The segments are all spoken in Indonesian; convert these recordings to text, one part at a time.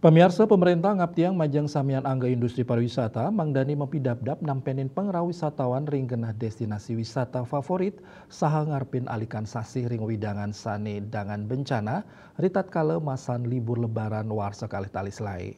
Pemirsa pemerintah ngaptiang majang samian angga industri pariwisata, mangdani mempidabdap nampenin pengrau wisatawan ring genah destinasi wisata favorit saha ngarpin alikan sasih ring widangan sane dangan bencana ritat kala masan libur lebaran war sekali talis lai.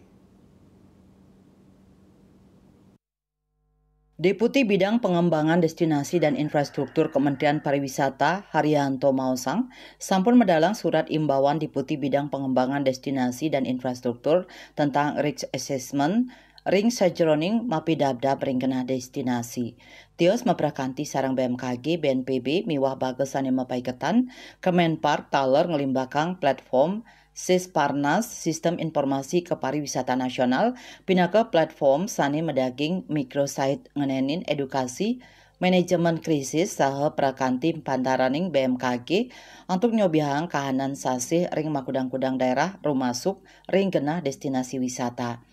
Deputi Bidang Pengembangan Destinasi dan Infrastruktur Kementerian Pariwisata Haryanto Mausang sampun medalang surat imbauan Deputi Bidang Pengembangan Destinasi dan Infrastruktur tentang risk assessment ring sajroning mapidabdab ring genah destinasi. Tios meprakanti sarang BMKG, BNPB, miwah bagesan yang mapaiketan, Kemenpar taler ngelimbakang platform Sisparnas Sistem Informasi Kepariwisata Nasional pinaka platform sani medaging microsite ngenenin edukasi manajemen krisis saha prakanti pantaraning BMKG untuk nyobihang kahanan sasih ring makudang-kudang daerah rumasuk ring genah destinasi wisata.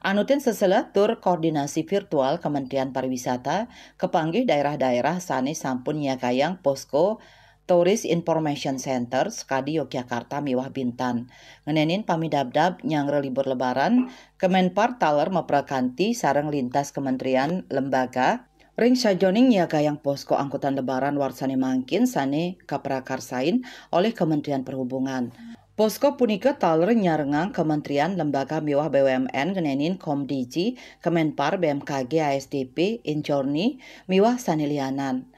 Anutin sesela tur koordinasi virtual Kementerian Pariwisata kepanggih daerah-daerah sani sampun nyakayang posko Tourist Information Center Skadi Yogyakarta miwah Bintan. Ngenenin pamidabdab nyangre libur lebaran, Kemenpar taler meprakanti sareng lintas kementerian lembaga ring sajoning nyagayang posko angkutan lebaran warsane mangkin sane kaprakarsain oleh Kementerian Perhubungan. Posko punika taler nyarengang kementerian lembaga miwah BUMN ngenenin Komdiji, Kemenpar, BMKG, ASDP, Injorni, miwah sanilianan.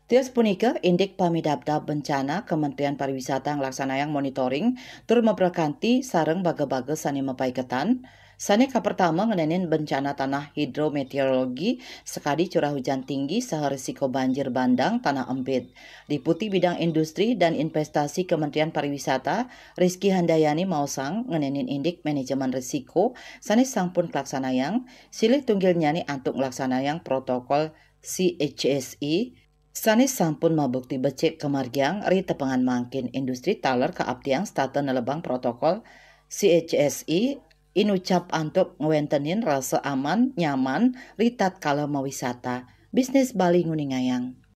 Tios punika indik pamidabdab bencana Kementerian Pariwisata nglaksanayang monitoring tur meprakanti sareng bage-bage sane mapaiketan. Sane kapertama ngenenin bencana tanah hidrometeorologi sekadi curah hujan tinggi saha risiko banjir bandang tanah empit. Deputi Bidang Industri dan Investasi Kementerian Pariwisata Rizky Handayani Mausang ngenenin indik manajemen risiko sane sampun klaksanayang silih tunggil nyani antuk nglaksanayang protokol CHSI sanes sampun mabukti becek kemargiang ri tepengan mangkin industri taler kaaptiang stata nelebang protokol CHSI inucap antuk ngewentenin rasa aman nyaman ri tatkala mawisata bisnis Bali nguningayang.